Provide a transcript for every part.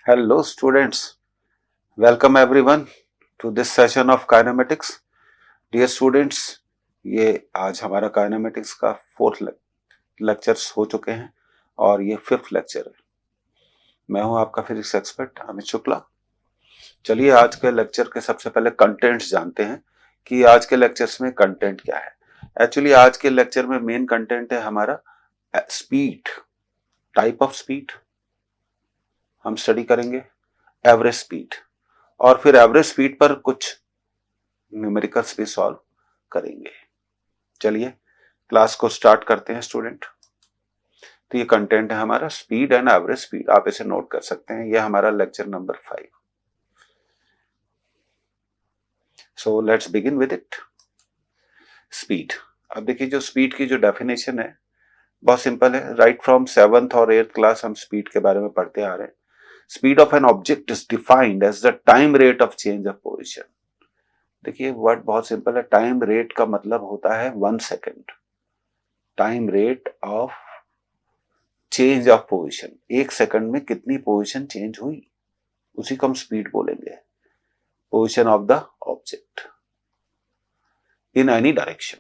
Hello students, welcome everyone to this session of kinematics. Dear students, ये आज हमारा kinematics का फोर्थ लेक्चर्स हो चुके हैं और ये फिफ्थ लेक्चर है। मैं हूं आपका फिजिक्स एक्सपर्ट अमित शुक्ला। चलिए आज के लेक्चर के सबसे पहले कंटेंट्स जानते हैं कि आज के लेक्चर्स में कंटेंट क्या है। एक्चुअली आज के लेक्चर में मेन कंटेंट है हमारा स्पीड, टाइप ऑफ स्पीड हम स्टडी करेंगे, एवरेज स्पीड, और फिर एवरेज स्पीड पर कुछ न्यूमेरिकल्स भी सॉल्व करेंगे। चलिए क्लास को स्टार्ट करते हैं स्टूडेंट। तो ये कंटेंट है हमारा स्पीड एंड एवरेज स्पीड, आप इसे नोट कर सकते हैं। ये हमारा lecture number 5। So let's begin with it. Speed, अब देखिए जो स्पीड की जो डेफिनेशन है बहुत सिंपल है। राइट फ्रॉम 7th और 8th क्लास हम स्पीड के बारे में पढ़ते आ रहे हैं। Speed of an object is defined as the time rate of change of position. देखिए वर्ड बहुत सिंपल है। टाइम रेट का मतलब होता है 1 second. Time rate of change of position, 1 second में कितनी पोजीशन चेंज हुई, उसी को हम स्पीड बोलेंगे। Position of the object in any direction.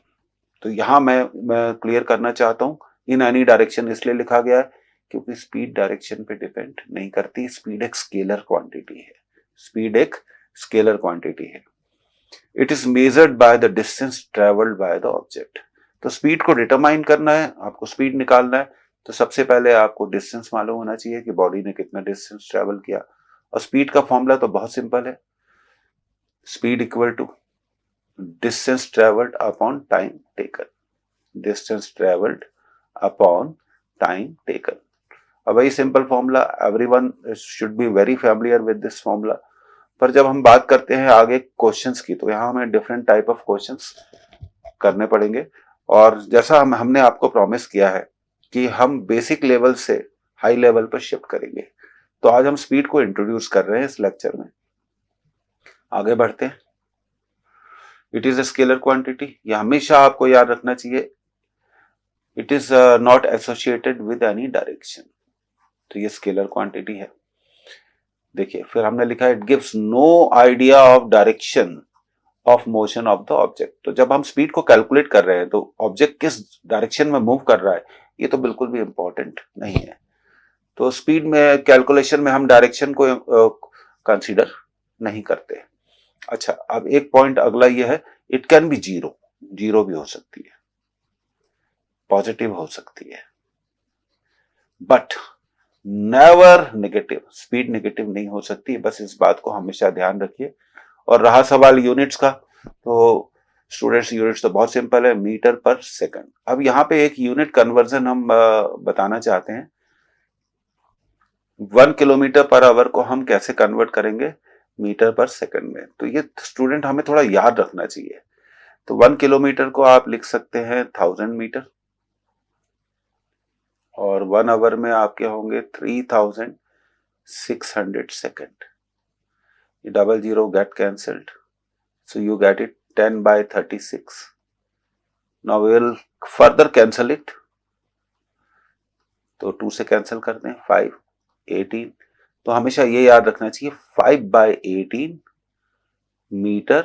तो यहां मैं क्लियर करना चाहता हूं, इन एनी डायरेक्शन इसलिए लिखा गया है क्योंकि स्पीड डायरेक्शन पे डिपेंड नहीं करती। स्पीड एक स्केलर क्वांटिटी है। स्पीड एक स्केलर क्वांटिटी है। It is measured by the distance travelled by the object. तो स्पीड को डिटरमाइन करना है, आपको स्पीड निकालना है, तो सबसे पहले आपको डिस्टेंस मालूम होना चाहिए कि बॉडी ने कितना डिस्टेंस ट्रेवल किया। और स्पीड का फॉर्मूला तो बहुत सिंपल है। Speed equal to distance travelled upon time taken. Distance travelled upon time taken. अब वही simple formula, everyone should be very familiar with this formula. पर जब हम बात करते हैं आगे क्वेश्चंस की, तो यहाँ हमें डिफरेंट टाइप ऑफ क्वेश्चंस करने पड़ेंगे। और जैसा हमने आपको प्रॉमिस किया है कि हम बेसिक लेवल से हाई लेवल पर शिफ्ट करेंगे, तो आज हम स्पीड को इंट्रोड्यूस कर रहे हैं इस लेक्चर में। आगे बढ़ते हैं। It is a scalar quantity, ये हमेशा आपको याद रखना चाहिए। It is not associated with any direction. तो ये स्केलर क्वांटिटी है। देखिए फिर हमने लिखा है it gives no idea of direction of motion of the object. तो जब हम स्पीड को कैलकुलेट कर रहे हैं तो ऑब्जेक्ट किस डायरेक्शन में मूव कर रहा है ये तो बिल्कुल भी इंपॉर्टेंट नहीं है। तो स्पीड में कैलकुलेशन में हम डायरेक्शन को कंसीडर नहीं करते। अच्छा, अब एक पॉइंट अगला ये है, it can be zero. Zero भी हो सकती है, पॉजिटिव हो सकती है, but never negative. Speed negative नहीं हो सकती, बस इस बात को हमेशा ध्यान रखिए। और रहा सवाल यूनिट्स का, तो स्टूडेंट्स यूनिट्स तो बहुत सिंपल है, मीटर पर सेकंड। अब यहाँ पे एक यूनिट कन्वर्जन हम बताना चाहते हैं। 1 किलोमीटर पर आवर को हम कैसे कन्वर्ट करेंगे मीटर पर सेकंड में, तो ये स्टूडेंट हमें थोड़ा याद रखना चाहिए। तो 1 किलोमीटर को आप लिख सकते हैं 1000 मीटर, और 1 आवर में आपके होंगे 3600 सेकंड। ये double zero get cancelled, so you get it 10 by 36. Now we will further cancel it. तो 2 से कैंसिल करते हैं, 5, 18। तो हमेशा ये याद रखना चाहिए 5 by 18 मीटर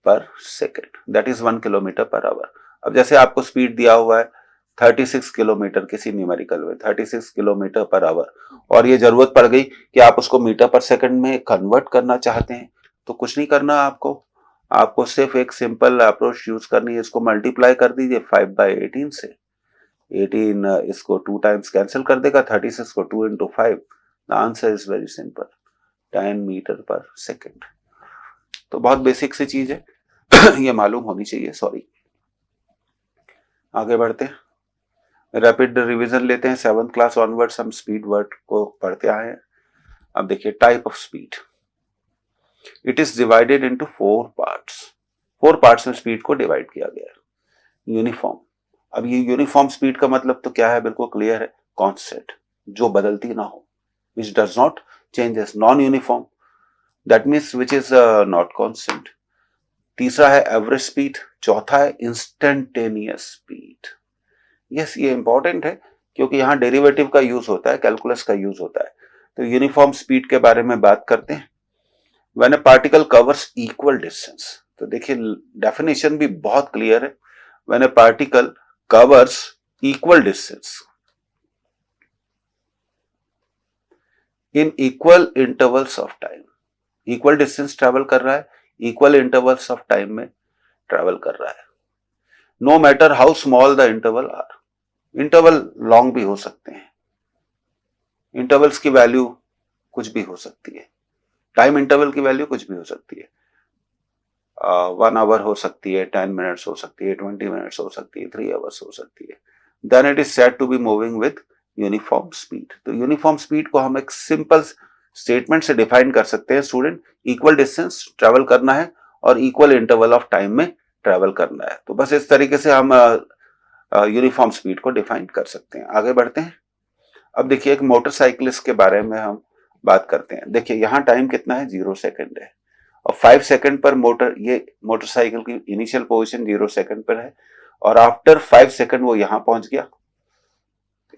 पर second, that is 1 kilometre per hour. अब जैसे आपको स्पीड दिया हुआ है 36 किलोमीटर किसी न्यूमेरिकल में, 36 किलोमीटर पर आवर, और ये जरूरत पड़ गई कि आप उसको मीटर पर सेकंड में कन्वर्ट करना चाहते हैं, तो कुछ नहीं करना आपको सिर्फ एक सिंपल अप्रोच यूज करनी है। इसको मल्टीप्लाई कर दीजिए 5 by 18 से। 18 इसको 2 टाइम्स कैंसिल कर देगा, 36 को 2 into 5। The answer is very simple, 10 metre पर सेकेंड। तो बहुत बेसिक सी चीज है ये मालूम होनी चाहिए। सॉरी, आगे बढ़ते हैं, रैपिड रिवीजन लेते हैं। 7th क्लास ऑनवर्ड्स हम स्पीड वर्ड को पढ़ते आए हैं। अब देखिए type of speed, it is divided into 4 parts. 4 parts में स्पीड को डिवाइड किया गया है। यूनिफॉर्म, अब ये यूनिफॉर्म स्पीड का मतलब तो क्या है, बिल्कुल क्लियर है, कांस्टेंट, जो बदलती ना हो, which does not changes। Non uniform, that means which is not constant। तीसरा है एवरेज स्पीड। चौथा है इंस्टेंटेनियस स्पीड। यस, ये इंपॉर्टेंट है क्योंकि यहाँ डेरिवेटिव का यूज होता है, कैलकुलस का यूज होता है। तो यूनिफॉर्म स्पीड के बारे में बात करते हैं। When a particle covers equal distance, तो देखिए डेफिनेशन भी बहुत क्लियर है। When a particle covers equal distance in equal intervals of time, equal distance travel कर रहा है, इक्वल इंटरवल्स ऑफ टाइम में ट्रेवल कर रहा है। No matter how small the interval are, interval long भी हो सकते हैं, इंटरवल्स की वैल्यू कुछ भी हो सकती है, टाइम इंटरवल की वैल्यू कुछ भी हो सकती है, 1 आवर हो सकती है, 10 मिनट्स हो सकती है, 20 मिनट्स हो सकती है, 3 आवर्स हो सकती है। Then it is said to be moving with uniform speed. तो यूनिफॉर्म स्पीड को हम एक सिंपल स्टेटमेंट से डिफाइन कर सकते हैं, स्टूडेंट इक्वल डिस्टेंस ट्रेवल करना है और इक्वल इंटरवल ऑफ टाइम में ट्रेवल करना है। तो बस इस तरीके से हम यूनिफॉर्म स्पीड को डिफाइन कर सकते हैं। आगे बढ़ते हैं। अब देखिए एक मोटरसाइकिलिस्ट के बारे में हम बात करते हैं। देखिए यहाँ टाइम कितना है, 0 सेकंड है और 5 सेकंड पर ये मोटरसाइकिल की इनिशियल पोजीशन 0 सेकंड पर है और आफ्टर 5 सेकंड वो यहां पहुंच गया।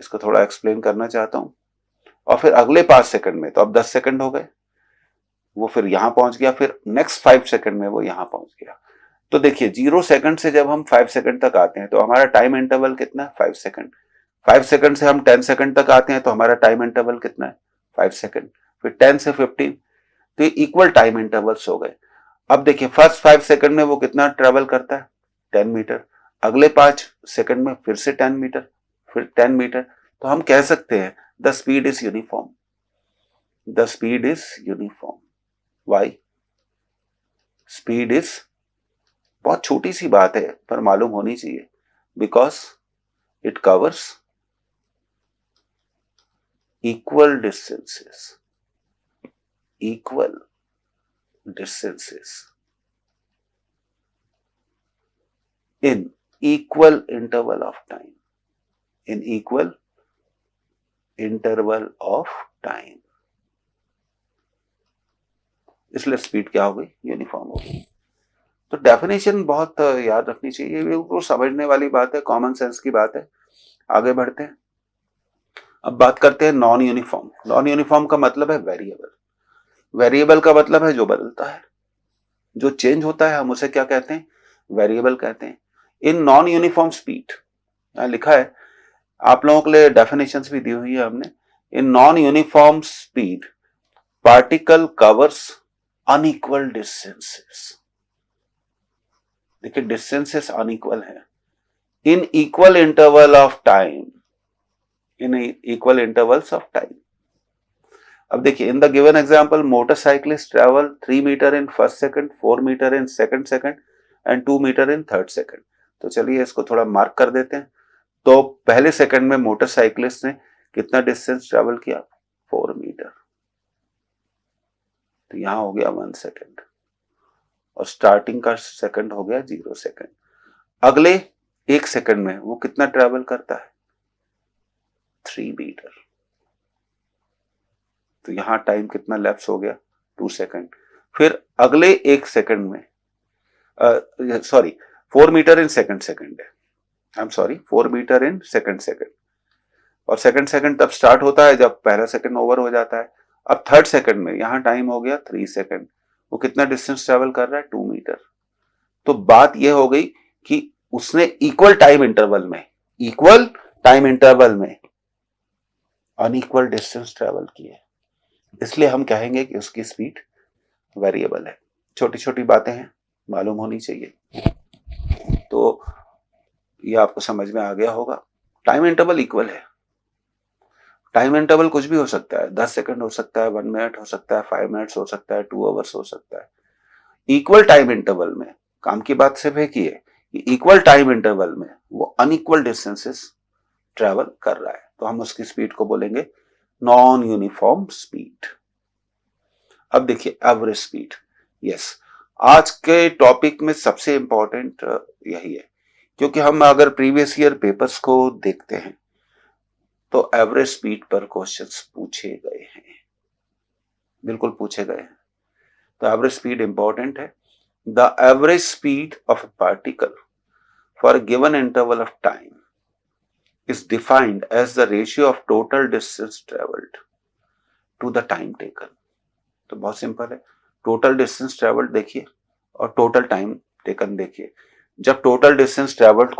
इसको थोड़ा एक्सप्लेन करना चाहता हूं। और फिर अगले 5 सेकंड में, तो अब 10 सेकंड हो गए, वो फिर यहां पहुंच गया, फिर नेक्स्ट 5 सेकंड में वो यहां पहुंच गया। तो देखिए 0 सेकंड से जब हम 5 सेकंड तक आते हैं तो हमारा टाइम इंटरवल कितना है, 5 सेकंड। 5 सेकंड से हम 10 सेकंड तक आते हैं तो हमारा टाइम इंटरवल कितना है, 5 सेकंड। फिर 10 से 15, तो ये इक्वल टाइम इंटरवल्स हो गए। अब देखिए फर्स्ट 5 सेकंड में वो कितना ट्रेवल करता है, 10 मीटर। अगले 5 सेकंड में फिर से 10 मीटर, फिर 10 मीटर। तो हम कह सकते हैं the speed is uniform, the speed is uniform. Why? Speed is, बहुत छोटी सी बात है पर मालूम होनी चाहिए, because it covers equal distances, equal distances in equal interval of time, in equal interval of time, इसलिए स्पीड क्या हो गई, यूनिफॉर्म हो गई। तो डेफिनेशन बहुत याद रखनी चाहिए, बिल्कुल समझने वाली बात है, कॉमन सेंस की बात है। आगे बढ़ते हैं। अब बात करते हैं नॉन यूनिफॉर्म। नॉन यूनिफॉर्म का मतलब है वेरिएबल। वेरिएबल का मतलब है जो बदलता है, जो चेंज होता है, हम उसे क्या कहते हैं, वेरिएबल कहते हैं। इन नॉन यूनिफॉर्म स्पीड, लिखा है आप लोगों के लिए, डेफिनेशंस भी दी हुई है हमने। In non uniform speed particle covers unequal distances. देखिए डिस्टेंसेस अनइक्वल है in equal interval of time, in equal intervals of time. अब देखिए in the given example motorcyclist travel 3 metre in first second, 4 metre in second second and 2 metre in third second. तो चलिए इसको थोड़ा mark कर देते हैं। तो पहले सेकंड में मोटरसाइकिलिस्ट ने कितना डिस्टेंस ट्रेवल किया, 4 मीटर। तो यहां हो गया 1 सेकंड और स्टार्टिंग का सेकंड हो गया 0 सेकंड। अगले 1 सेकंड में वो कितना ट्रेवल करता है, 3 मीटर। तो यहां टाइम कितना लैप्स हो गया, 2 सेकंड। फिर अगले 1 सेकंड में, sorry 4 metre in second second है, I am sorry 4 metre in second second. और सेकंड सेकंड तब स्टार्ट होता है जब पहला सेकंड ओवर हो जाता है। अब थर्ड सेकंड में यहां टाइम हो गया 3 सेकंड। वो कितना डिस्टेंस ट्रेवल कर रहा है, 2 मीटर। तो बात यह हो गई कि उसने इक्वल टाइम इंटरवल में अनइक्वल डिस्टेंस ट्रेवल किए, इसलिए हम कहेंगे कि उसकी स्पीड वेरिएबल है। छोटी छोटी बातें हैं, मालूम होनी चाहिए। तो ये आपको समझ में आ गया होगा। टाइम इंटरवल इक्वल है। टाइम इंटरवल कुछ भी हो सकता है, 10 सेकंड हो सकता है, 1 मिनट हो सकता है, 5 मिनट्स हो सकता है, 2 आवर्स हो सकता है। इक्वल टाइम इंटरवल में काम की बात सिर्फ एक ही है कि इक्वल टाइम इंटरवल में वो अनइक्वल डिस्टेंसेस ट्रेवल कर रहा है, तो हम उसकी स्पीड को बोलेंगे नॉन यूनिफॉर्म स्पीड। अब देखिए एवरेज स्पीड। यस, आज के टॉपिक में सबसे इंपॉर्टेंट यही है, क्योंकि हम अगर प्रीवियस ईयर पेपर्स को देखते हैं तो एवरेज स्पीड पर क्वेश्चंस पूछे गए हैं, बिल्कुल पूछे गए हैं। तो एवरेज स्पीड इंपॉर्टेंट है। The average speed of a particle for given interval of time is defined as the ratio of total distance traveled to the time taken. तो बहुत सिंपल है, टोटल डिस्टेंस ट्रेवल्ड देखिए और total time taken देखिए। जब total distance travelled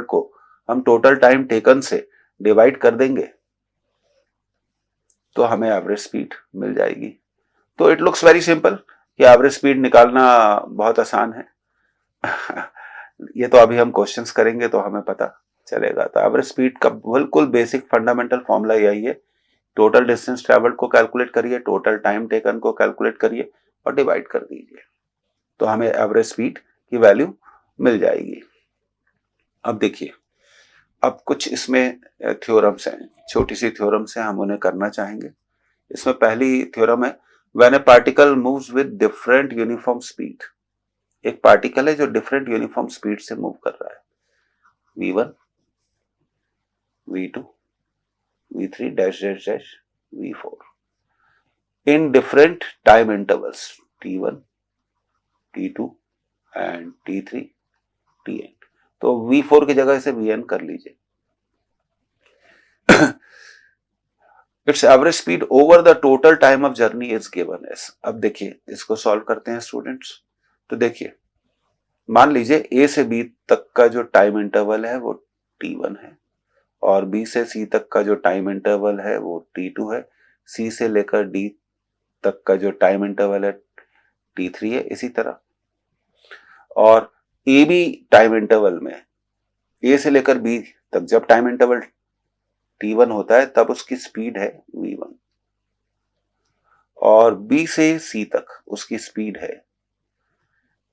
को हम total time taken से डिवाइड कर देंगे तो हमें एवरेज स्पीड मिल जाएगी। तो इट लुक्स वेरी सिंपल कि एवरेज स्पीड निकालना बहुत आसान है। ये तो अभी हम क्वेश्चंस करेंगे तो हमें पता चलेगा। तो एवरेज स्पीड का बिल्कुल बेसिक फंडामेंटल फॉर्मूला यही है, टोटल डिस्टेंस ट्रेवल्ड को कैलकुलेट करिए, टोटल टाइम टेकन को कैलकुलेट करिए और डिवाइड कर दीजिए, तो हमें एवरेज स्पीड की वैल्यू मिल जाएगी। अब देखिए, अब कुछ इसमें थ्योरम्स हैं, छोटी सी थ्योरम्स हैं, हम उन्हें करना चाहेंगे। इसमें पहली थ्योरम है, when A particle moves with different uniform speed. एक पार्टिकल है जो डिफरेंट यूनिफॉर्म स्पीड से मूव कर रहा है, v1, v2, v3 dash dash dash v4 in different time intervals t1, t2 and t3, tn। तो v4 की जगह इसे vn कर लीजिए। Its average speed over the total time of journey is given as. अब देखिए इसको सॉल्व करते हैं स्टूडेंट्स। तो देखिए, मान लीजिए ए से बी तक का जो टाइम इंटरवल है वो t1 है और बी से सी तक का जो टाइम इंटरवल है वो t2 है, सी से लेकर डी तक का जो टाइम इंटरवल है t3 है। इसी तरह और ए बी टाइम इंटरवल में ए से लेकर बी तक जब टाइम इंटरवल t1 होता है तब उसकी स्पीड है v1 और बी से सी तक उसकी स्पीड है,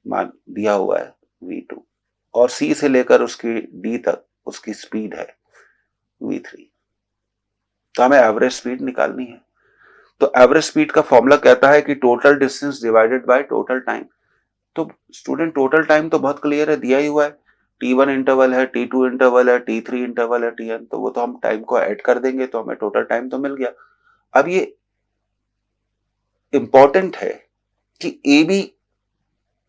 मान दिया हुआ है v2 और सी से लेकर उसकी डी तक उसकी स्पीड है v3। तो हमें एवरेज स्पीड निकालनी है। तो एवरेज स्पीड का फॉर्मूला कहता है कि total distance divided by total time. तो स्टूडेंट टोटल टाइम तो बहुत क्लियर है, दिया ही हुआ है, t1 इंटरवल है, t2 इंटरवल है, t3 इंटरवल है, tn। तो वो तो हम टाइम को ऐड कर देंगे तो हमें टोटल टाइम तो मिल गया। अब ये इंपॉर्टेंट है कि ए बी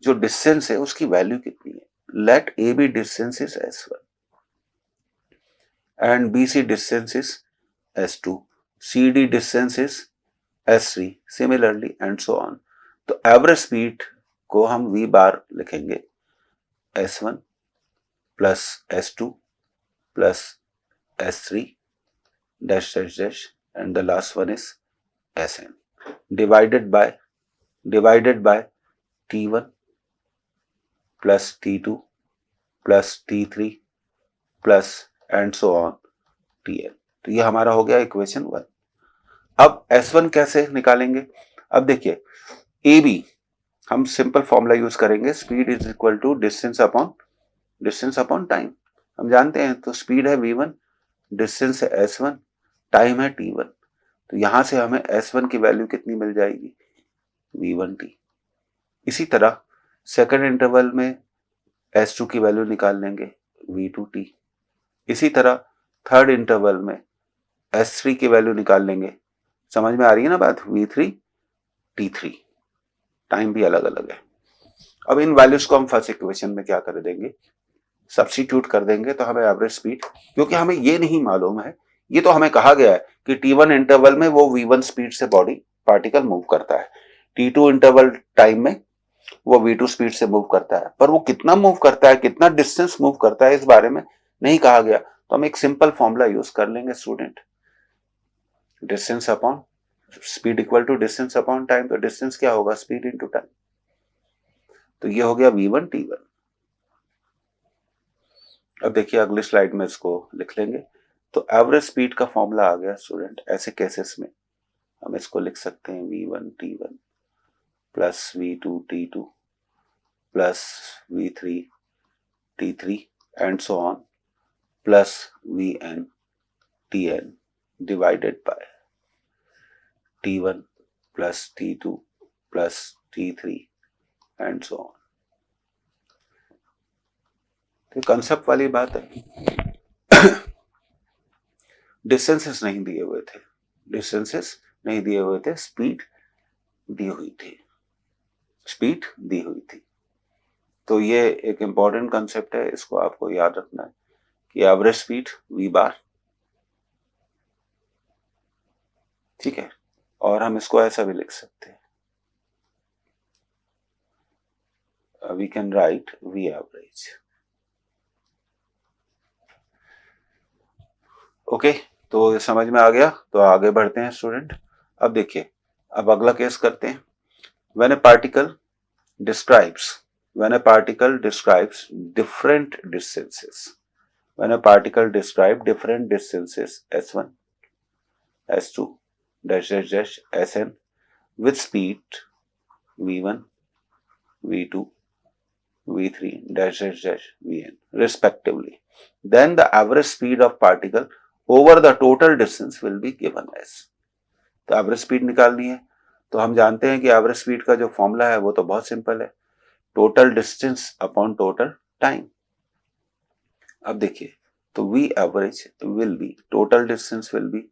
जो डिस्टेंस है उसकी वैल्यू कितनी है। Let A B distance is s1 and B C distance is s2, C D distance is s3, similarly and so on. तो एवरेज स्पीड को हम v बार लिखेंगे s1 plus s2 plus s3 dash dash dash and the last one is sn divided by t1 plus t2 plus t3 plus and so on tn। तो ये हमारा हो गया equation 1। अब s1 कैसे निकालेंगे। अब देखिए, ए बी हम सिंपल फॉर्मूला यूज करेंगे, speed is equal to distance upon time. हम जानते हैं, तो स्पीड है v1, डिस्टेंस है s1, टाइम है t1। तो यहां से हमें s1 की वैल्यू कितनी मिल जाएगी, v1t। इसी तरह सेकंड इंटरवल में s2 की वैल्यू निकाल लेंगे, v2t। इसी तरह थर्ड इंटरवल में s3 की वैल्यू निकाल लेंगे। समझ में आ रही है ना बात, v3 t3। टाइम भी अलग अलग है। अब इन वैल्यूज को हम फर्स्ट इक्वेशन में क्या कर देंगे, सब्स्टिट्यूट कर देंगे। तो हमें एवरेज स्पीड, क्योंकि हमें ये नहीं मालूम है, ये तो हमें कहा गया है कि t1 इंटरवल में वो v1 स्पीड से बॉडी पार्टिकल मूव करता है, t2 इंटरवल टाइम में वो v2 स्पीड से मूव करता है, पर वो कितना मूव करता है, कितना डिस्टेंस मूव करता है, इस बारे में नहीं कहा गया। तो हम एक सिंपल फॉर्मूला यूज कर लेंगे student, distance upon speed equal to distance upon time. तो डिस्टेंस क्या होगा, स्पीड इनटू टाइम। तो ये हो गया v1 t1। अब देखिए अगली स्लाइड में इसको लिख लेंगे। तो एवरेज स्पीड का फॉर्मूला आ गया स्टूडेंट। ऐसे केसेस में हम इसको लिख सकते हैं v1 t1 plus v2 t2 plus v3 t3 and so on plus vn tn divided by t1 plus t2 plus t3 and so on. तो कंसेप्ट वाली बात है। डिस्टेंसेस नहीं दिए हुए थे, स्पीड दी हुई थी। तो ये एक इंपॉर्टेंट कंसेप्ट है, इसको आपको याद रखना है कि एवरेज स्पीड v बार ठीक है, और हम इसको ऐसा भी लिख सकते हैं, we can write v average. Okay, तो ये समझ में आ गया, तो आगे बढ़ते हैं स्टूडेंट। अब देखिए, अब अगला केस करते हैं। When A particle describes when a particle describes different distances, when a particle describes different distances s1 s2 dash dash dash sn with speed v1 v2 v3 dash dash dash vn respectively, then the average speed of particle over the total distance will be given as। तो average speed निकालनी है, तो हम जानते हैं कि average speed का जो फॉर्मूला है वो तो बहुत सिंपल है, total distance upon total time. अब देखिए, तो v average will be, total distance will be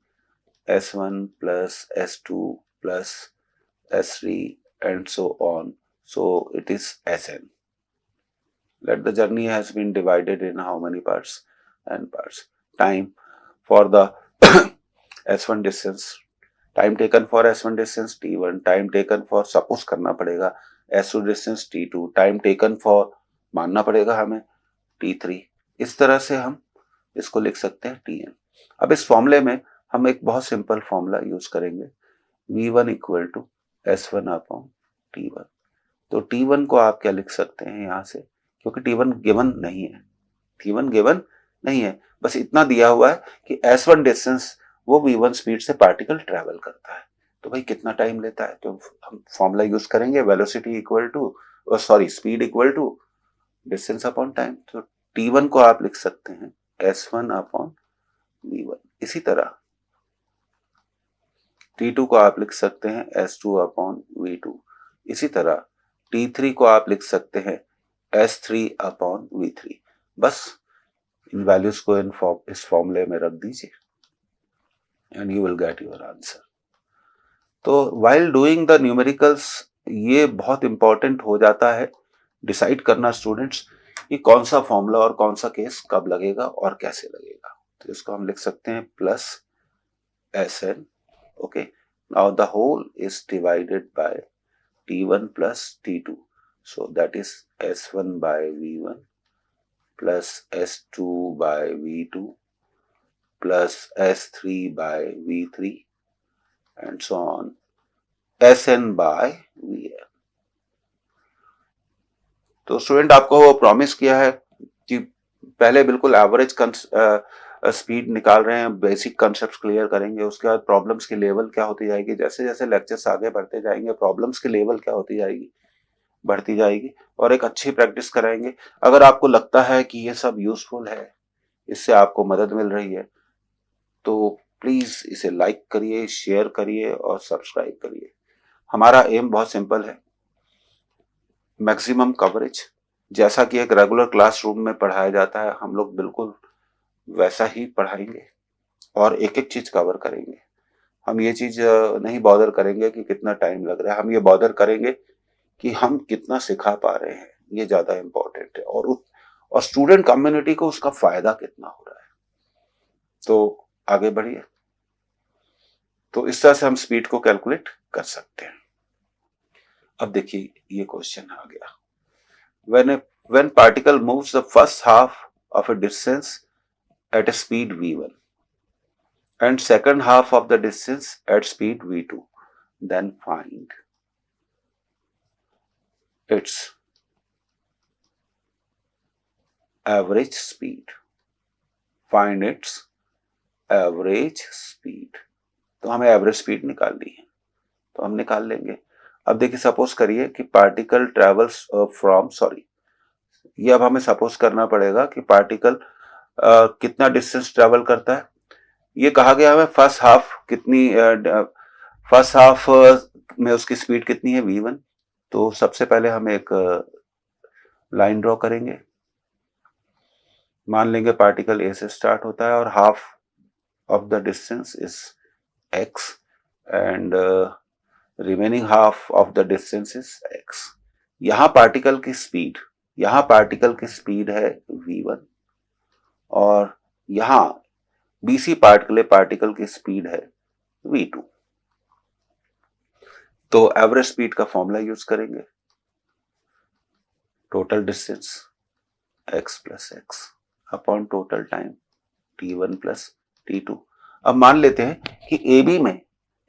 s1 plus s2 plus s3 and so on, so it is sn। let the journey has been divided in how many parts? n parts। time for the s1 distance, time taken for s1 distance t1, time taken for, suppose करना पड़ेगा, s2 distance t2, time taken for, मानना पड़ेगा हमें, t3। इस तरह से हम इसको लिख सकते हैं tn। अब इस फॉर्मूले में हम एक बहुत सिंपल फॉर्मूला यूज करेंगे, v1 equal to s1 upon t1। तो t1 को आप क्या लिख सकते हैं यहां से, क्योंकि t1 गिवन नहीं है, t1 गिवन नहीं है, बस इतना दिया हुआ है कि s1 डिस्टेंस वो v1 स्पीड से पार्टिकल ट्रेवल करता है, तो भाई कितना टाइम लेता है, तो हम फॉर्मूला यूज करेंगे, velocity equal to, sorry speed equal to distance upon time. तो t1 को आप लिख सकते हैं s1 अपॉन v1। इसी तरह t2 को आप लिख सकते हैं s2 अपॉन v2। इसी तरह t3 को आप लिख सकते हैं s3 अपॉन v3। बस इन वैल्यूज को इस फॉर्मूले में रख दीजिए and you will get your answer। तो while doing the numericals ये बहुत इंपॉर्टेंट हो जाता है डिसाइड करना स्टूडेंट्स कि कौन सा फॉर्मूला और कौन सा केस कब लगेगा और कैसे लगेगा। तो इसको हम लिख सकते हैं plus Sn। Okay, now the whole is divided by t1 plus t2, so that is s1 by v1 plus s2 by v2 plus s3 by v3 and so on, sn by vn। तो student आपको promise किया है कि पहले बिल्कुल average speed निकाल रहे हैं, बेसिक कंसेप्ट क्लियर करेंगे, उसके बाद प्रॉब्लम्स की लेवल क्या होती जाएगी, जैसे जैसे लेक्चर्स आगे बढ़ते जाएंगे प्रॉब्लम्स की लेवल क्या होती जाएगी, बढ़ती जाएगी, और एक अच्छी प्रैक्टिस कराएंगे। अगर आपको लगता है कि ये सब यूजफुल है, इससे आपको मदद मिल रही है, तो प्लीज इसे लाइक करिए, शेयर करिए और सब्सक्राइब करिए। हमारा एम बहुत सिंपल है, मैक्सिमम कवरेज। जैसा कि एक रेगुलर क्लासरूम में पढ़ाया जाता है, हम लोग बिल्कुल वैसा ही पढ़ाएंगे और एक एक चीज कवर करेंगे। हम ये चीज नहीं बॉदर करेंगे कि कितना टाइम लग रहा है, हम ये बॉदर करेंगे कि हम कितना सिखा पा रहे हैं, ये ज्यादा इंपॉर्टेंट है, और स्टूडेंट कम्युनिटी को उसका फायदा कितना हो रहा है। तो आगे बढ़िए। तो इस तरह से हम स्पीड को कैलकुलेट कर सकते हैं। अब देखिए ये क्वेश्चन आ गया, when particle moves the first half of a distance at a speed v1 and second half of the distance at speed v2, then find its average speed। find its average speed। तो हमें average speed निकालनी है, तो हम निकाल लेंगे। अब देखिए, सपोज करिए कि पार्टिकल ट्रेवल्स फ्रॉम, सॉरी, ये अब हमें सपोज करना पड़ेगा कि पार्टिकल कितना डिस्टेंस ट्रेवल करता है। ये कहा गया हमें फर्स्ट हाफ कितनी, फर्स्ट हाफ में उसकी स्पीड कितनी है v1। तो सबसे पहले हम एक लाइन ड्रॉ करेंगे, मान लेंगे पार्टिकल ए से स्टार्ट होता है और half of the distance is x and remaining half of the distance is x। यहां पार्टिकल की स्पीड है v1 और यहां BC पार्ट के लिए पार्टिकल की स्पीड है v2। तो एवरेज स्पीड का फॉर्मूला यूज करेंगे, total distance x plus x upon total time t1 plus t2। अब मान लेते हैं कि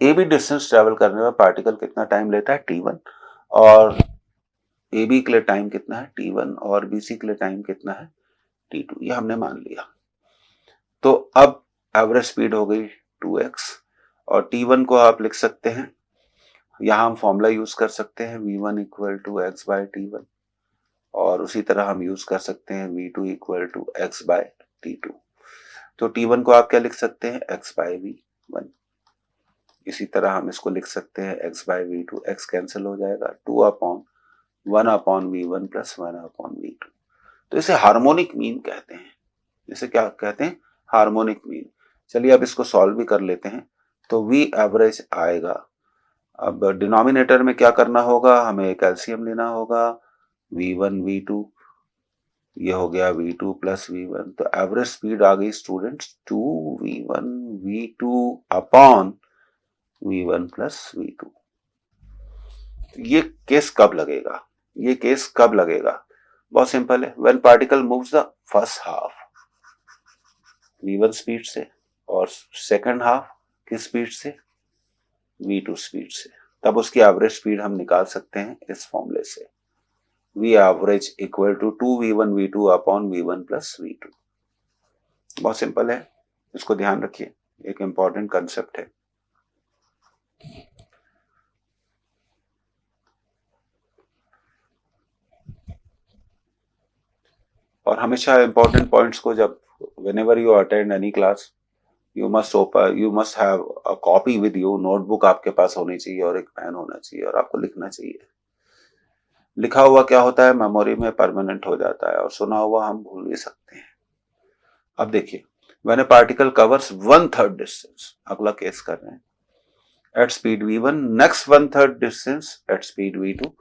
ए बी डिस्टेंस ट्रेवल करने में पार्टिकल कितना टाइम लेता है t1, और ए बी के लिए टाइम कितना है t1, और बी सी के लिए टाइम कितना है t2, ये हमने मान लिया। तो अब एवरेज स्पीड हो गई 2x, और t1 को आप लिख सकते हैं, यहां हम फॉर्मूला यूज कर सकते हैं v1 equal to x bye t1, और उसी तरह हम यूज कर सकते हैं v2 equal to x bye t2। तो t1 को आप क्या लिख सकते हैं, x बाय v1। इसी तरह हम इसको लिख सकते हैं x bye v2, x cancel हो जाएगा, 2 upon 1 upon v1 plus 1 upon v2। तो इसे हार्मोनिक मीन कहते हैं। इसे क्या कहते हैं, हार्मोनिक मीन। चलिए अब इसको सॉल्व भी कर लेते हैं। तो v एवरेज आएगा, अब डिनोमिनेटर में क्या करना होगा, हमें कैल्शियम लेना होगा, v1 v2, ये हो गया v2 प्लस v1। तो एवरेज स्पीड आ गई students 2v1 v2 upon v1 plus v2। ये केस कब लगेगा, ये केस कब लगेगा, बहुत सिंपल है, when particle moves the first half v1 speed से, और सेकंड हाफ किस स्पीड से, v2 स्पीड से, तब उसकी एवरेज स्पीड हम निकाल सकते हैं इस फॉर्मूले से, v average equal to 2v1 v2 upon v1 plus v2। बहुत सिंपल है, इसको ध्यान रखिए, एक इंपॉर्टेंट कंसेप्ट है। और हमेशा इंपॉर्टेंट पॉइंट्स को जब whenever you attend any class you must have a copy with you, notebook आपके पास होनी चाहिए और एक पेन होना चाहिए और आपको लिखना चाहिए। लिखा हुआ क्या होता है, मेमोरी में परमानेंट हो जाता है, और सुना हुआ हम भूल भी सकते हैं। अब देखिए, when a particle covers 1/3 distance, अगला केस कर रहे हैं, at speed v1, next 1/3 distance at speed v2,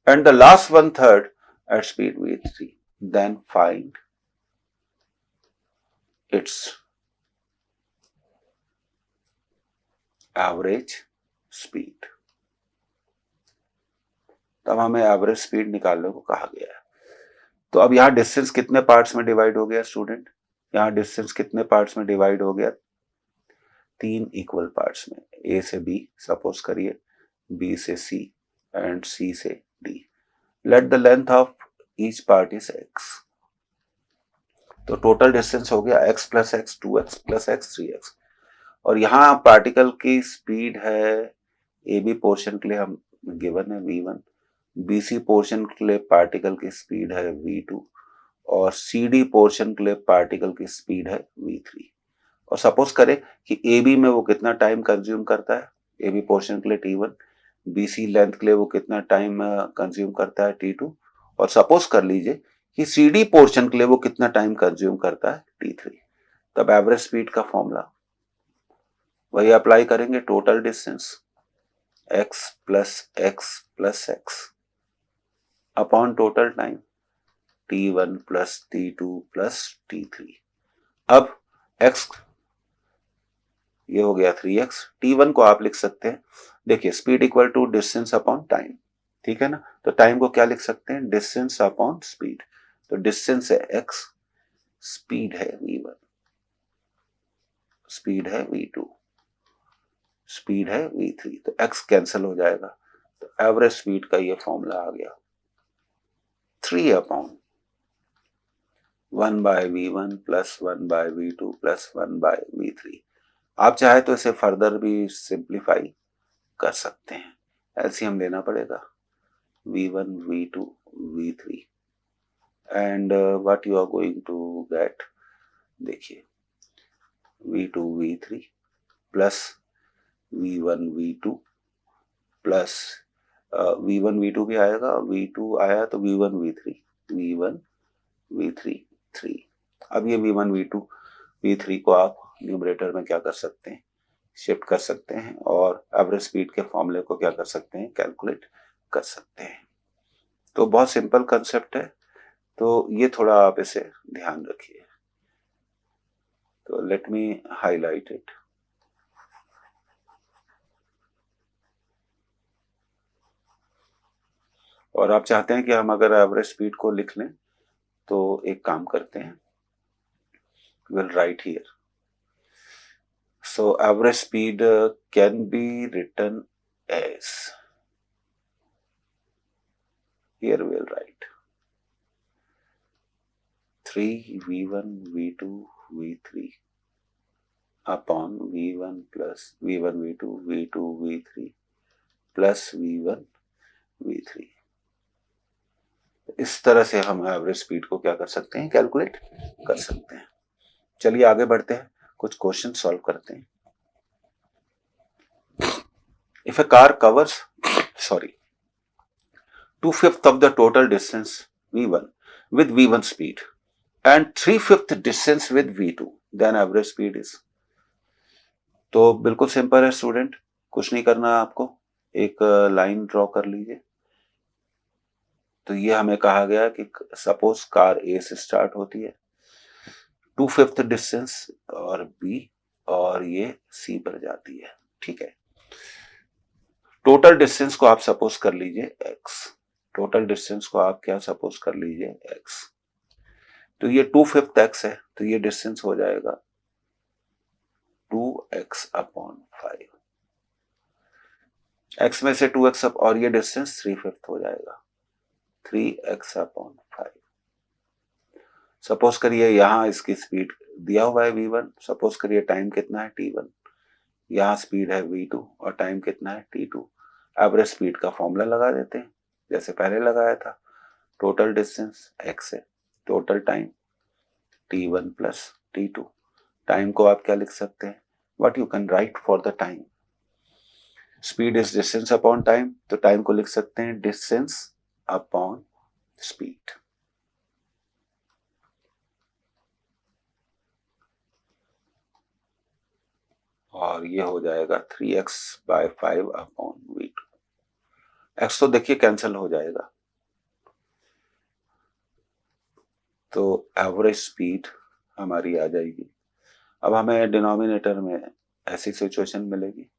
and the last 1/3 at speed v3, then find its average speed. तब हमें एवरेज स्पीड निकालने को कहा गया है। तो अब यहां डिस्टेंस कितने पार्ट्स में डिवाइड हो गया स्टूडेंट, यहां डिस्टेंस कितने पार्ट्स में डिवाइड हो गया, 3 इक्वल पार्ट्स में, ए से बी सपोज करिए, बी से सी एंड सी से D. Let the length of each part is x. तो टोटल डिस्टेंस हो गया x plus x, 2x plus x, 3x। और यहां पार्टिकल की स्पीड है, ए बी पोर्शन के लिए हम गिवन है v1, बीसी पोर्शन के लिए पार्टिकल की स्पीड है v2, और सी डी पोर्शन के लिए पार्टिकल की स्पीड है v3। और सपोज करें कि ए बी में वो कितना टाइम कंज्यूम करता है, ए बी पोर्शन के लिए t1, बीसी लेंथ के लिए वो कितना टाइम कंज्यूम करता है t2, और सपोज कर लीजिए कि सी डी पोर्शन के लिए वो कितना टाइम कंज्यूम करता है t3। तब एवरेज स्पीड का फॉर्मूला वही अप्लाई करेंगे, total distance x plus x upon total time t1 plus t2 plus t3। अब x ये हो गया 3x, t1 को आप लिख सकते हैं, देखिए speed equal to distance upon time, ठीक है ना। तो टाइम को क्या लिख सकते हैं, डिस्टेंस अपॉन स्पीड। तो डिस्टेंस है x, स्पीड है v1, स्पीड है v2, स्पीड है v3। तो x कैंसिल हो जाएगा, तो एवरेज स्पीड का ये फॉर्मूला आ गया 3 upon 1 by v1 plus 1 by v2 plus 1 by v3। आप चाहे तो इसे फर्दर भी सिंप्लीफाई कर सकते हैं, एलसीएम लेना पड़ेगा, v1 v2 v3 and what you are going to get, देखिए v2 v3 plus v1 v2 plus v1 v2 भी आएगा, v2 आया तो v1 v3 3। अब ये v1 v2 v3 को आप न्यूमरेटर में क्या कर सकते हैं, शिफ्ट कर सकते हैं, और एवरेज स्पीड के फॉर्मूले को क्या कर सकते हैं, कैलकुलेट कर सकते हैं। तो बहुत सिंपल कंसेप्ट है, तो ये थोड़ा आप इसे ध्यान रखिए। तो लेट मी हाईलाइट इट। और आप चाहते हैं कि हम अगर एवरेज स्पीड को लिख लें तो एक काम करते हैं, will write here. So average speed can be written as, here we will write 3 V1 V2 V3 upon V1 plus V1 V2 V2 V3 plus V1 V3. इस तरह से हम एवरेज स्पीड को क्या कर सकते हैं, कैलकुलेट कर सकते हैं. चलिए आगे बढ़ते हैं, कुछ क्वेश्चन सॉल्व करते हैं. If a car covers 2/5 of the total distance V1 with V1 speed and 3/5 distance with V2, then average speed is. तो बिल्कुल सिंपल है स्टूडेंट, कुछ नहीं करना है आपको, एक लाइन ड्रॉ कर लीजिए. तो ये हमें कहा गया कि सपोज कार ए से स्टार्ट होती है, 2/5 डिस्टेंस और बी, और ये सी पर जाती है. ठीक है, टोटल डिस्टेंस को आप सपोज कर लीजिए x, टोटल डिस्टेंस को आप क्या सपोज कर लीजिए x. तो ये 2/5 x है, तो ये डिस्टेंस हो जाएगा 2x/5. x में से 2x अप और ये डिस्टेंस 3/5 हो जाएगा 3x/5. सपोज करिए यहां इसकी स्पीड दिया हुआ है v1, सपोज करिए टाइम कितना है t1, यहां स्पीड है v2 और टाइम कितना है t2. एवरेज स्पीड का फॉर्मूला लगा देते हैं जैसे पहले लगाया था, टोटल डिस्टेंस x है, total time t1 plus t2. Time को आप क्या लिख सकते हैं, what you can write for the time, speed is distance upon time, तो टाइम को लिख सकते हैं डिस्टेंस अपॉन स्पीड. और ये हो जाएगा 3x/5 अपॉन v2. x तो देखिए कैंसिल हो जाएगा, तो एवरेज स्पीड हमारी आ जाएगी. अब हमें डिनोमिनेटर में ऐसी सिचुएशन मिलेगी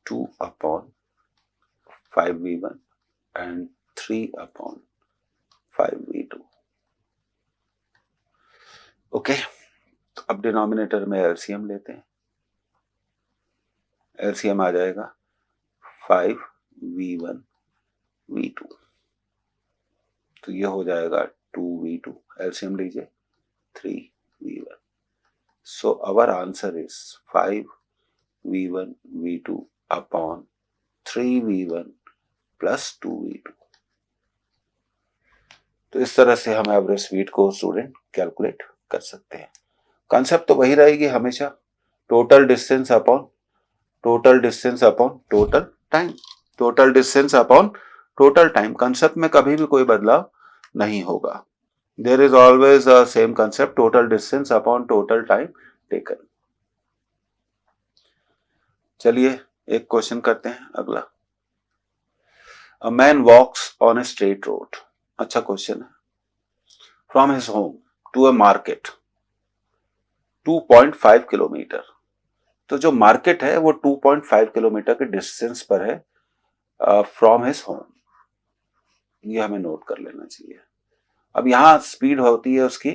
2/5v1 एंड 3/5v2. ओके, तो अब डिनोमिनेटर में एलसीएम लेते हैं. एलसीएम आ जाएगा 5v1 v2, तो ये हो जाएगा 2v2. एलसीएम लीजिए 3v1. So our answer is 5v1 v2 upon 3v1 plus 2v2. तो इस तरह से हम एवरेज स्पीड को स्टूडेंट कैलकुलेट कर सकते हैं. कॉन्सेप्ट तो वही रहेगी हमेशा, total distance upon total time, total distance upon total time. Concept में कभी भी कोई बदलाव नहीं होगा. There is always a same concept, total distance upon total time taken. चलिए एक क्वेश्चन करते हैं अगला. A man walks on a straight road. अच्छा क्वेश्चन है. From his home to a market 2.5 kilometre. तो जो मार्केट है वो 2.5 किलोमीटर के डिस्टेंस पर है फ्रॉम हिज होम. ये हमें नोट कर लेना चाहिए. अब यहां स्पीड होती है उसकी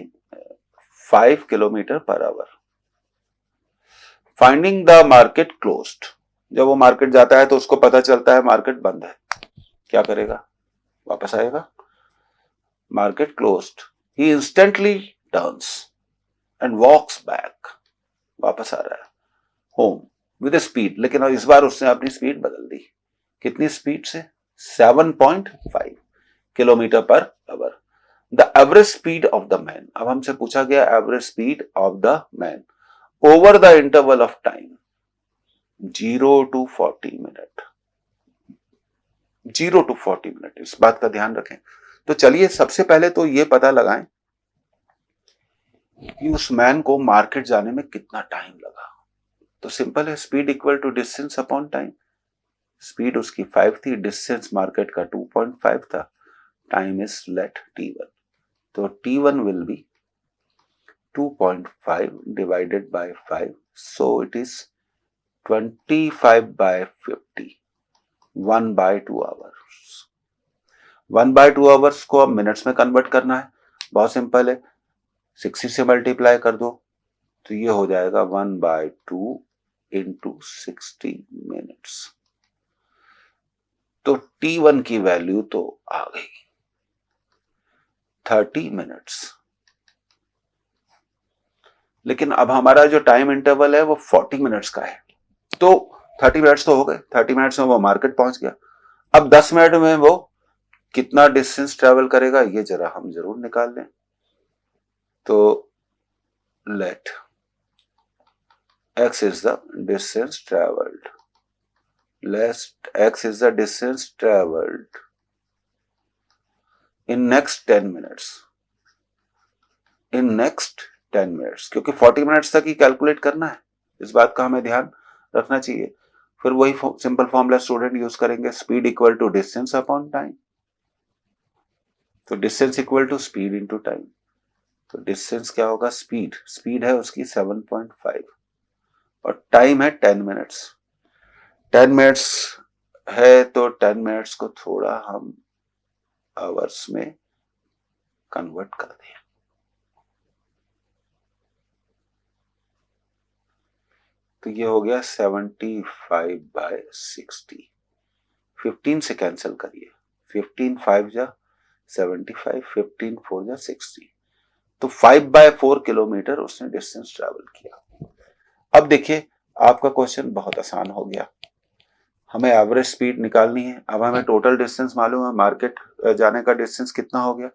5 kilometre per hour. Finding the market closed. जब वो मार्केट जाता है तो उसको पता चलता है मार्केट बंद है, क्या करेगा, वापस आएगा. Market closed, he instantly turns and walks back. वापस आ रहा है होम विद स्पीड, लेकिन इस बार उसने अपनी स्पीड बदल दी. कितनी स्पीड से, 7.5 kilometre per hour. The average speed of the man. अब हमसे पूछा गया average speed of the man over the interval of time 0 to 40 minute. 0 to 40 minute, इस बात का ध्यान रखें. तो चलिए सबसे पहले तो ये पता लगाएं कि उस मैन को मार्केट जाने में कितना टाइम लगा. तो सिंपल है, speed equal to distance upon time. Speed उसकी 5 थी, डिस्टेंस मार्केट का 2.5 था, टाइम इज लेट t1. तो t1 will be 2.5 divided by 5, so it is 25/50, 1/2 hours. 1/2 hours को अब मिनट्स में कन्वर्ट करना है, बहुत सिंपल है, 60 से मल्टीप्लाई कर दो तो ये हो जाएगा 1/2 इंटू 60 मिनट्स। तो T1 की वैल्यू तो आ गई 30 मिनट्स। लेकिन अब हमारा जो टाइम इंटरवल है वो 40 मिनट्स का है, तो 30 मिनट्स तो हो गए, 30 मिनट्स में वो मार्केट पहुंच गया। अब 10 मिनट में वो कितना डिस्टेंस ट्रेवल करेगा ये जरा हम जरूर निकाल लें। तो late x is the distance traveled, let x is the distance traveled in next 10 minutes, in next 10 minutes, क्योंकि 40 मिनट्स तक ही कैलकुलेट करना है, इस बात का हमें ध्यान रखना चाहिए। फिर वही सिंपल फॉर्मूला स्टूडेंट यूज करेंगे, speed equal to distance upon time. तो distance equal to speed into time, तो डिस्टेंस क्या होगा, स्पीड, स्पीड है उसकी 7.5 और टाइम है 10 मिनट्स। 10 मिनट्स है तो 10 मिनट्स को थोड़ा हम आवर्स में कन्वर्ट कर दें। तो ये हो गया 75/60, 15 से कैंसिल करिए, 15 5 जा 75, 15 4 जा 60, तो 5/4 किलोमीटर उसने डिस्टेंस ट्रेवल किया। अब देखिए आपका क्वेश्चन बहुत आसान हो गया, हमें एवरेज स्पीड निकालनी है। अब हमें टोटल डिस्टेंस मालूम है, मार्केट जाने का डिस्टेंस कितना हो गया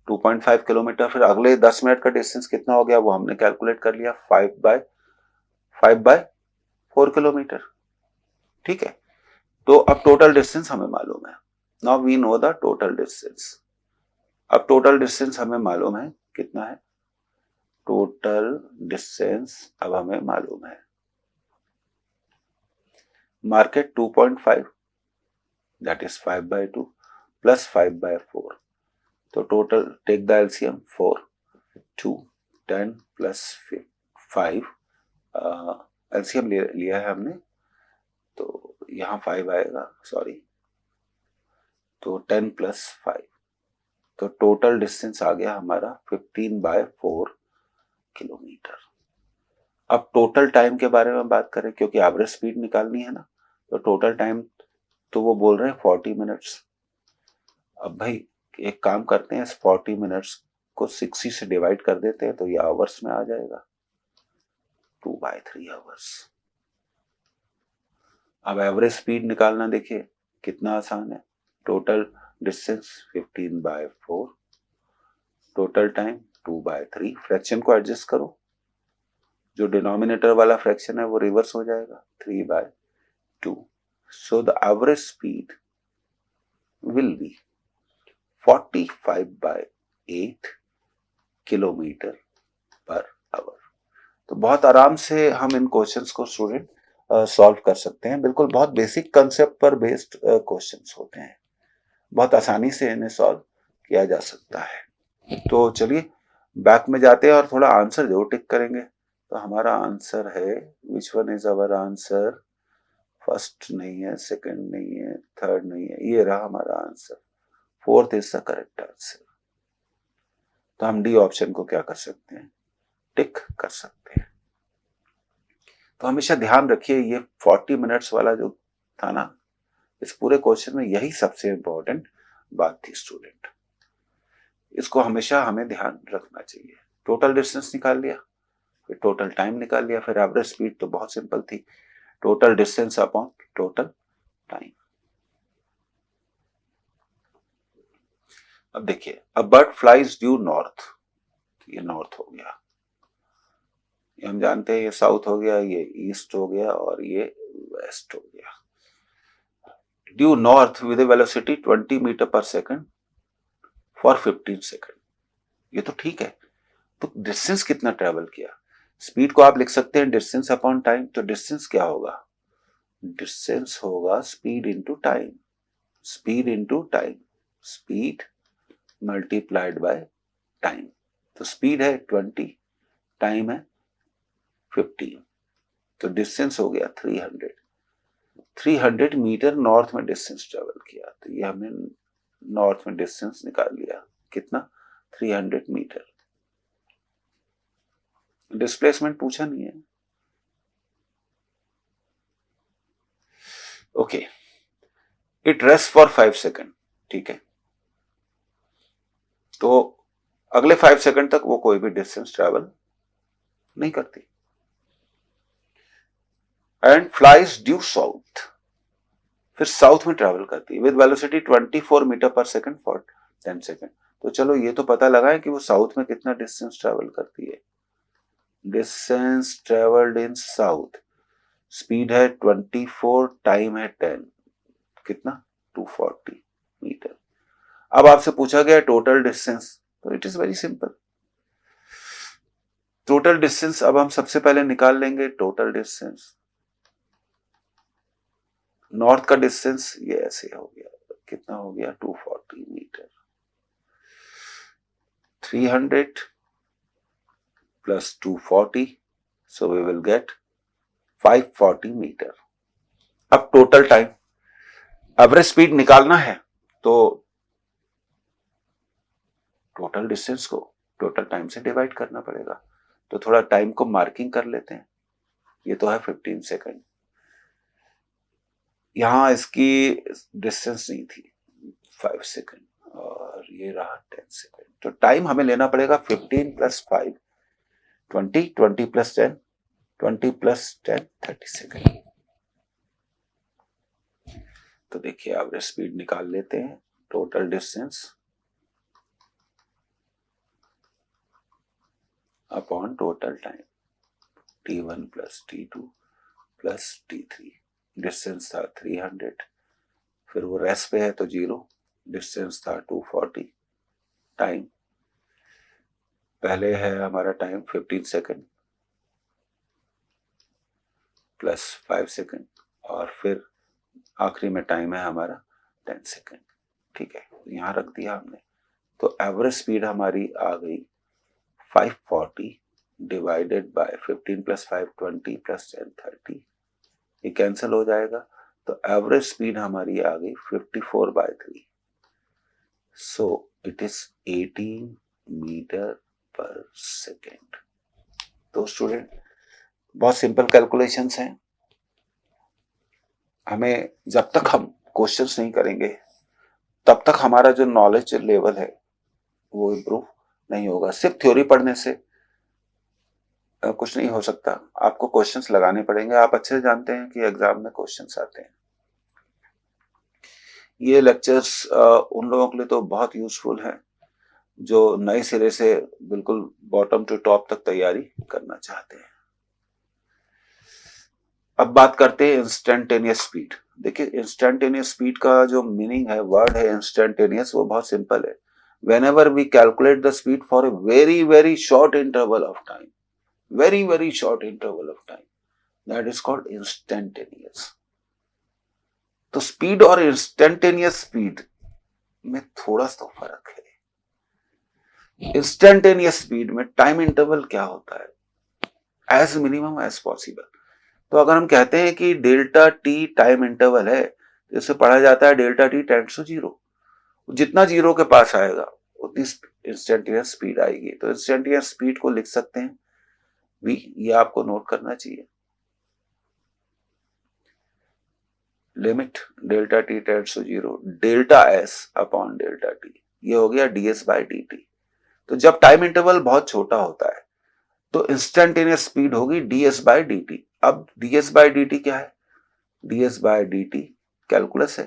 2.5 किलोमीटर, फिर अगले 10 मिनट का डिस्टेंस कितना हो गया वो हमने कैलकुलेट कर लिया 5/4 किलोमीटर, ठीक है। तो अब टोटल डिस्टेंस हमें मालूम है, now we know the total distance. अब टोटल डिस्टेंस हमें मालूम है कितना है, टोटल डिस्टेंस अब हमें मालूम है, मार्केट 2.5 that is 5/2 plus 5/4, तो total take the LCM 4 2 10 plus 5, LCM लिया है हमने तो यहाँ 5 आएगा, सॉरी, तो 10 प्लस 5, तो टोटल डिस्टेंस आ गया हमारा 15/4 किलोमीटर। अब टोटल टाइम के बारे में बात करें, क्योंकि एवरेज स्पीड निकालनी है ना, तो टोटल टाइम तो वो बोल रहे हैं 40 मिनट्स। अब भाई एक काम करते हैं, इस 40 मिनट्स को 60 से डिवाइड कर देते हैं तो ये आवर्स में आ जाएगा 2/3 आवर्स। अब एवरेज स्पीड निकालना देखिए कितना आसान है, total distance 15/4, total time 2/3, fraction को एडजस्ट करो, जो डिनोमिनेटर वाला फ्रैक्शन है वो रिवर्स हो जाएगा 3/2, so the average speed will be 45/8 kilometre per hour. तो बहुत आराम से हम इन क्वेश्चंस को स्टूडेंट सॉल्व कर सकते हैं, बिल्कुल बहुत बेसिक कंसेप्ट पर बेस्ड क्वेश्चंस होते हैं, बहुत आसानी से इन्हें सॉल्व किया जा सकता है। तो चलिए बैक में जाते हैं और थोड़ा आंसर जरूर टिक करेंगे। तो हमारा आंसर है, which one is our answer, first नहीं है, सेकंड नहीं है, थर्ड नहीं है, ये रहा हमारा answer, fourth is the correct answer. तो हम डी ऑप्शन को क्या कर सकते हैं, टिक कर सकते हैं। तो हमेशा ध्यान रखिए ये 40 मिनट्स वाला जो था ना, इस पूरे क्वेश्चन में यही सबसे इंपॉर्टेंट बात थी स्टूडेंट, इसको हमेशा हमें ध्यान रखना चाहिए। टोटल डिस्टेंस निकाल लिया, फिर टोटल टाइम निकाल लिया, फिर एवरेज स्पीड तो बहुत सिंपल थी, total distance upon total time. अब देखिए, a bird flies due north, ये नॉर्थ हो गया, ये हम जानते हैं, ये साउथ हो गया, ये ईस्ट हो गया और ये वेस्ट हो गया। Due north with velocity 20 metre पर सेकंड फॉर 15 सेकंड, ये तो ठीक है। तो डिस्टेंस कितना ट्रेवल किया, स्पीड को आप लिख सकते हैं डिस्टेंस अपॉन टाइम, तो डिस्टेंस क्या होगा, डिस्टेंस होगा speed into time, speed into time, speed multiplied by time. तो स्पीड है 20, टाइम है 15, तो डिस्टेंस हो गया 300 मीटर नॉर्थ में डिस्टेंस ट्रेवल किया, तो ये हमने नॉर्थ में डिस्टेंस निकाल लिया, कितना 300 मीटर। डिस्प्लेसमेंट पूछा नहीं है। Okay, it rest for 5 second, ठीक है। तो अगले 5 सेकेंड तक वो कोई भी डिस्टेंस ट्रेवल नहीं करती। एंड फ्लाइज ड्यू साउथ, फिर साउथ में ट्रेवल करती है विद वेलोसिटी 24 मीटर पर सेकेंड फॉर 10 सेकेंड। तो चलो ये तो पता लगा है कि वो साउथ में कितना डिस्टेंस ट्रेवल करती है। Distance travelled in south, speed है 24, टाइम है 10, कितना 240 मीटर। अब आपसे पूछा गया टोटल डिस्टेंस, तो it is very simple. Total distance अब हम सबसे पहले निकाल लेंगे। टोटल डिस्टेंस, नॉर्थ का डिस्टेंस ये ऐसे हो गया, कितना हो गया 240 metre. 300 plus 240, so we will get 540 metre. अब टोटल टाइम, एवरेज स्पीड निकालना है तो टोटल डिस्टेंस को टोटल टाइम से डिवाइड करना पड़ेगा। तो थोड़ा टाइम को मार्किंग कर लेते हैं। ये तो है 15 सेकेंड, यहां इसकी डिस्टेंस नहीं थी 5 सेकेंड, और ये रहा 10 सेकेंड। तो टाइम हमें लेना पड़ेगा 15 प्लस 5 20, 20 प्लस 10 20 प्लस 10 30 सेकेंड। तो देखिए एवरेज स्पीड निकाल लेते हैं। Total distance upon total time, t1 plus t2 plus t3। Distance था 300, फिर वो रेस्ट पे है तो 0, डिस्टेंस था 240, टाइम पहले है हमारा टाइम 15 सेकेंड प्लस 5 सेकेंड, और फिर आखिरी में टाइम है हमारा 10 सेकेंड, ठीक है। यहां रख दिया हमने। तो एवरेज स्पीड हमारी आ गई 540 डिवाइडेड बाय 15 प्लस 5 20 प्लस 10 30, ये कैंसिल हो जाएगा। तो एवरेज स्पीड हमारी आ गई 54/3, सो इट इज 18 मीटर पर सेकेंड। तो स्टूडेंट बहुत सिंपल कैलकुलेशंस हैं। हमें जब तक हम क्वेश्चंस नहीं करेंगे तब तक हमारा जो नॉलेज लेवल है वो इम्प्रूव नहीं होगा। सिर्फ थ्योरी पढ़ने से कुछ नहीं हो सकता, आपको क्वेश्चंस लगाने पड़ेंगे। आप अच्छे से जानते हैं कि एग्जाम में क्वेश्चंस आते हैं। ये लेक्चर्स उन लोगों के लिए तो बहुत यूजफुल है जो नए सिरे से बिल्कुल बॉटम टू टॉप तक तैयारी करना चाहते हैं। अब बात करते हैं इंस्टेंटेनियस स्पीड। देखिए इंस्टेंटेनियस स्पीड का जो मीनिंग है, वर्ड है इंस्टेंटेनियस, वो बहुत सिंपल है। whenever we calculate the speed for a very very short interval of time, very short interval of time, that is called instantaneous। तो स्पीड और इंस्टेंटेनियस स्पीड में थोड़ा सा फर्क है। इंस्टेंटेनियस स्पीड में टाइम इंटरवल क्या होता है, एज मिनिमम एज पॉसिबल। तो अगर हम कहते हैं कि डेल्टा टी टाइम इंटरवल है, तो इसे पढ़ा जाता है डेल्टा टी टेंड्स टू 0। जितना 0 के पास आएगा उतनी इंस्टेंटेनियस स्पीड आएगी। तो इंस्टेंटेनियस स्पीड को लिख सकते हैं v, ये आपको नोट करना चाहिए। Limit delta t tends to 0 delta s upon delta t, ये हो गया ds बाय dt। तो जब टाइम इंटरवल बहुत छोटा होता है तो इंस्टेंटेनियस स्पीड होगी ds बाय dt। अब ds बाय dt क्या है, ds बाय dt कैलकुलस है।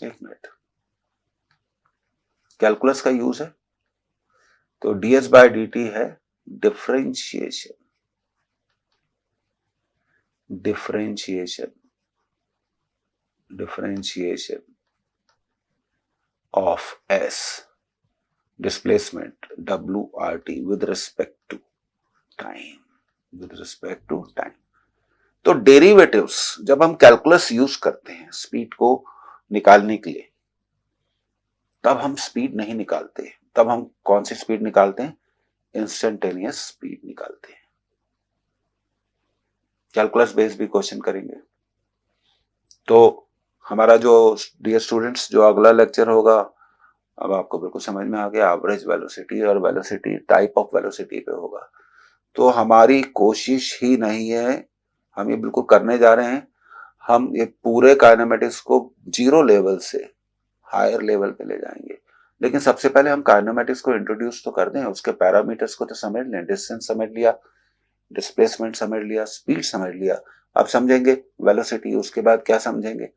एक मिनट, कैलकुलस का यूज है। तो ds बाय dt है differentiation, differentiation of s displacement wrt with respect to time. तो डेरिवेटिव्स जब हम कैलकुलस यूज करते हैं स्पीड को निकालने के लिए, तब हम स्पीड नहीं निकालते। तब हम कौन सी स्पीड निकालते हैं, इंस्टेंटेनियस स्पीड निकालते हैं। कैलकुलस बेस्ड भी क्वेश्चन करेंगे तो हमारा जो डियर स्टूडेंट्स जो अगला लेक्चर होगा, अब आपको बिल्कुल समझ में आ गया, एवरेज वेलोसिटी और वेलोसिटी टाइप ऑफ वेलोसिटी पे होगा। तो हमारी कोशिश ही नहीं है, हम ये बिल्कुल करने जा रहे हैं, हम ये पूरे काइनेमेटिक्स को जीरो लेवल से हायर लेवल पे ले जाएंगे। लेकिन सबसे पहले हम काइनेमेटिक्स को इंट्रोड्यूस तो कर दें, उसके पैरामीटर्स को तो समझ लें, डिस्टेंस समझ लिया, डिस्प्लेसमेंट समझ लिया, स्पीड समझ लिया, अब समझेंगे वेलोसिटी, उसके बाद क्या समझेंगे,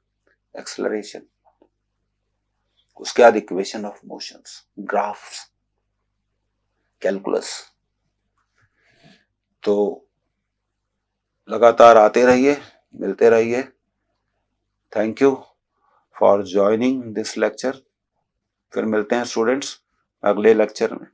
एक्सेलरेशन, उसके बाद equation of motions, graphs, calculus. तो लगातार आते रहिए, मिलते रहिए। Thank you for joining this lecture. फिर मिलते हैं स्टूडेंट्स अगले लेक्चर में।